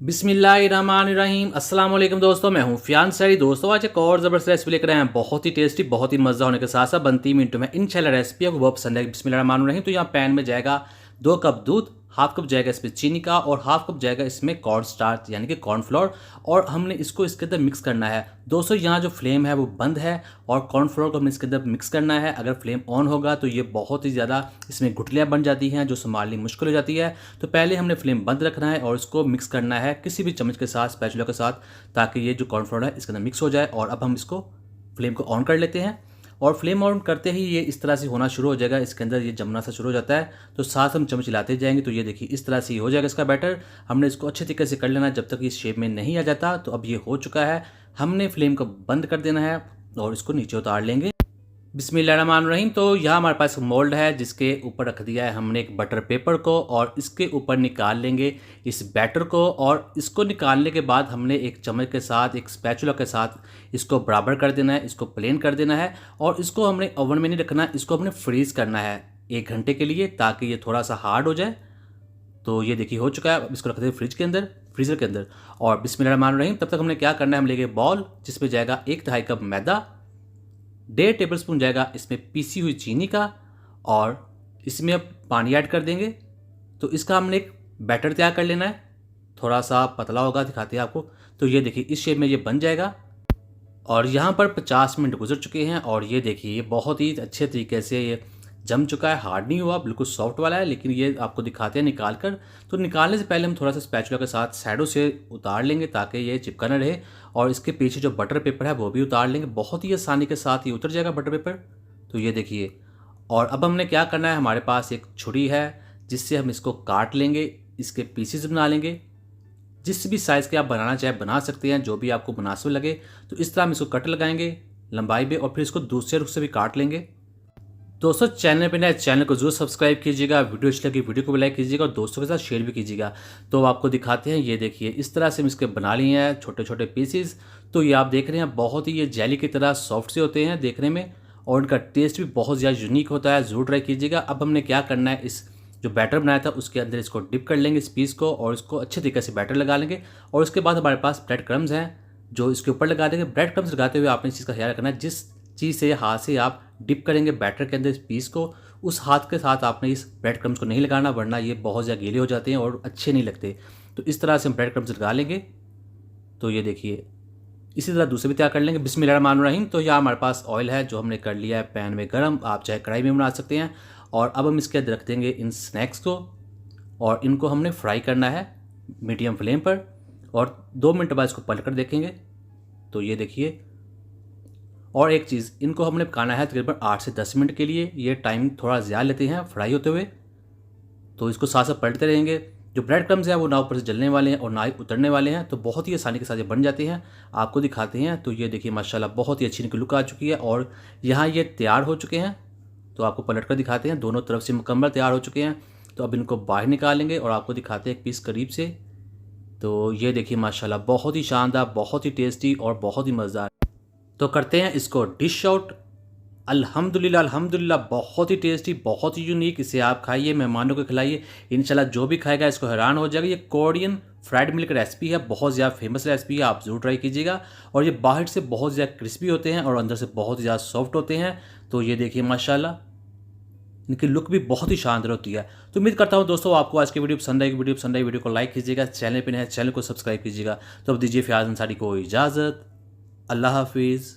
बिस्मिल्लाहिर्रहमानिर्रहीम। अस्सलाम वालेकुम दोस्तों, मैं हूं फियाज अंसारी। दोस्तों आज एक और ज़बरदस्त रेसिपी लेकर आए हैं, बहुत ही टेस्टी, बहुत ही मज़ा होने के साथ साथ बनती मिनटों में इंशाल्लाह रेसिपी आपको बहुत पसंद है। बिस्मिल्लाहिर्रहमानिर्रहीम। तो यहाँ पैन में जाएगा 2 कप दूध, हाफ कप जाएगा इसमें चीनी का और हाफ कप जाएगा इसमें कॉर्न स्टार्च यानी कि कॉर्नफ्लोर, और हमने इसको इसके अंदर मिक्स करना है। दोस्तों यहाँ जो फ्लेम है वो बंद है और कॉर्नफ्लोर को हमने इसके अंदर मिक्स करना है। अगर फ्लेम ऑन होगा तो ये बहुत ही ज़्यादा इसमें गुठलियाँ बन जाती हैं जो संभालनी मुश्किल हो जाती है। तो पहले हमने फ्लेम बंद रखना है और इसको मिक्स करना है किसी भी चम्मच के साथ, स्पैचुला के साथ, ताकि ये जो कॉर्नफ्लोर है इसके अंदर मिक्स हो जाए। और अब हम इसको फ्लेम को ऑन कर लेते हैं और फ्लेम ऑन करते ही ये इस तरह से होना शुरू हो जाएगा, इसके अंदर ये जमना सा शुरू हो जाता है। तो साथ हम चम्मच हिलाते जाएंगे तो ये देखिए इस तरह से हो जाएगा इसका बैटर। हमने इसको अच्छे तरीके से कर लेना है जब तक इस शेप में नहीं आ जाता। तो अब ये हो चुका है, हमने फ्लेम को बंद कर देना है और इसको नीचे उतार लेंगे। बिस्मिल्लाहिर्रहमानिर्रहीम। तो यहाँ हमारे पास मोल्ड है जिसके ऊपर रख दिया है हमने एक बटर पेपर को, और इसके ऊपर निकाल लेंगे इस बैटर को। और इसको निकालने के बाद हमने एक चम्मच के साथ, एक स्पैचुला के साथ इसको बराबर कर देना है, इसको प्लेन कर देना है। और इसको हमने ओवन में नहीं रखना है, इसको हमने फ्रीज़ करना है 1 घंटे के लिए, ताकि ये थोड़ा सा हार्ड हो जाए। तो ये देखिए हो चुका है। अब इसको रख दें फ्रिज के अंदर, फ्रीज़र के अंदर। और बिस्मिल्लाहिर्रहमानिर्रहीम। तब तक हमने क्या करना है, हम लेंगे बॉल जिसमें जाएगा 1/2 कप मैदा, 1.5 टेबलस्पून जाएगा इसमें पीसी हुई चीनी का, और इसमें अब पानी ऐड कर देंगे। तो इसका हमने एक बैटर तैयार कर लेना है, थोड़ा सा पतला होगा, दिखाते हैं आपको। तो ये देखिए इस शेप में ये बन जाएगा। और यहाँ पर 50 मिनट गुजर चुके हैं और ये देखिए ये बहुत ही अच्छे तरीके से ये जम चुका है, हार्ड नहीं हुआ, बिल्कुल सॉफ्ट वाला है। लेकिन ये आपको दिखाते हैं निकाल कर। तो निकालने से पहले हम थोड़ा सा स्पैचुला के साथ साइडों से उतार लेंगे ताकि ये चिपका न रहे। और इसके पीछे जो बटर पेपर है वो भी उतार लेंगे, बहुत ही आसानी के साथ ये उतर जाएगा बटर पेपर। तो ये देखिए। और अब हमने क्या करना है, हमारे पास एक छुरी है जिससे हम इसको काट लेंगे, इसके पीसेस बना लेंगे। जिस भी साइज़ के आप बनाना चाहे बना सकते हैं, जो भी आपको मुनासिब लगे। तो इस तरह हम इसको कट लगाएंगे लंबाई में और फिर इसको दूसरे रुख से भी काट लेंगे। दोस्तों चैनल पे नए, चैनल को जरूर सब्सक्राइब कीजिएगा, वीडियो अच्छी लगी वीडियो को लाइक कीजिएगा और दोस्तों के साथ शेयर भी कीजिएगा। तो आपको दिखाते हैं, ये देखिए इस तरह से हम इसके बना लिए हैं छोटे छोटे पीसेस। तो ये आप देख रहे हैं बहुत ही ये जेली की तरह सॉफ्ट से होते हैं देखने में, और इनका टेस्ट भी बहुत ज़्यादा यूनिक होता है, ज़रूर ट्राई कीजिएगा। अब हमने क्या करना है, इस जो बैटर बनाया था उसके अंदर इसको डिप कर लेंगे इस पीस को, और इसको अच्छे तरीके से बैटर लगा लेंगे। और उसके बाद हमारे पास ब्रेड क्रम्स हैं जो इसके ऊपर लगा देंगे। ब्रेड क्रम्स लगाते हुए आपने इस चीज़ का ख्याल रखना है, जिस चीज़ से हाथ से आप डिप करेंगे बैटर के अंदर इस पीस को, उस हाथ के साथ आपने इस ब्रेड क्रम्स को नहीं लगाना, वरना ये बहुत ज़्यादा गीले हो जाते हैं और अच्छे नहीं लगते। तो इस तरह से हम ब्रेड क्रम्स लगा लेंगे। तो ये देखिए इसी तरह दूसरे भी तैयार कर लेंगे। बिस्मिल्लाहिर्रहमानिर्रहीम। तो यहाँ हमारे पास ऑयल है जो हमने कर लिया है पैन में गर्म, आप चाहे कढ़ाई में बना सकते हैं। और अब हम इसके अंदर रख देंगे इन स्नैक्स को, और इनको हमने फ्राई करना है मीडियम फ्लेम पर, और 2 मिनट बाद इसको पलट कर देखेंगे। तो ये देखिए। और एक चीज़, इनको हमने पकाना है तकरीबन 8 से 10 मिनट के लिए, ये टाइम थोड़ा ज़्यादा लेते हैं फ्राई होते हुए। तो इसको साथ साथ पलटते रहेंगे। जो ब्रेड क्रम्स हैं वो ना ऊपर से जलने वाले हैं और ना ही उतरने वाले हैं, तो बहुत ही आसानी के साथ ये बन जाते हैं। आपको दिखाते हैं। तो ये देखिए माशाल्लाह बहुत ही अच्छी इनकी लुक आ चुकी है और यहाँ ये तैयार हो चुके हैं। तो आपको पलट कर दिखाते हैं, दोनों तरफ से मुकम्मल तैयार हो चुके हैं। तो अब इनको बाहर निकालेंगे और आपको दिखाते हैं एक पीस करीब से। तो ये देखिए माशाल्लाह बहुत ही शानदार, बहुत ही टेस्टी और बहुत ही मज़ेदार। तो करते हैं इसको डिश आउट। अल्हम्दुलिल्लाह अल्हम्दुलिल्लाह, बहुत ही टेस्टी, बहुत ही यूनिक। इसे आप खाइए, मेहमानों को खिलाइए, इंशाल्लाह जो भी खाएगा इसको हैरान हो जाएगा। ये कोरियन फ्राइड मिल्क रेसिपी है, बहुत ज़्यादा फेमस रेसिपी है, आप ज़रूर ट्राई कीजिएगा। और ये बाहर से बहुत ज़्यादा क्रिस्पी होते हैं और अंदर से बहुत ज़्यादा सॉफ्ट होते हैं। तो ये देखिए माशाल्लाह इनकी लुक भी बहुत ही शानदार होती है। तो उम्मीद करता हूँ दोस्तों आपको आज की वीडियो पसंद आएगी। वीडियो को लाइक कीजिएगा, चैनल पर नए चैनल को सब्सक्राइब कीजिएगा। तो अब दीजिए फियाज अंसारी को इजाज़त। अल्लाह हाफिज़।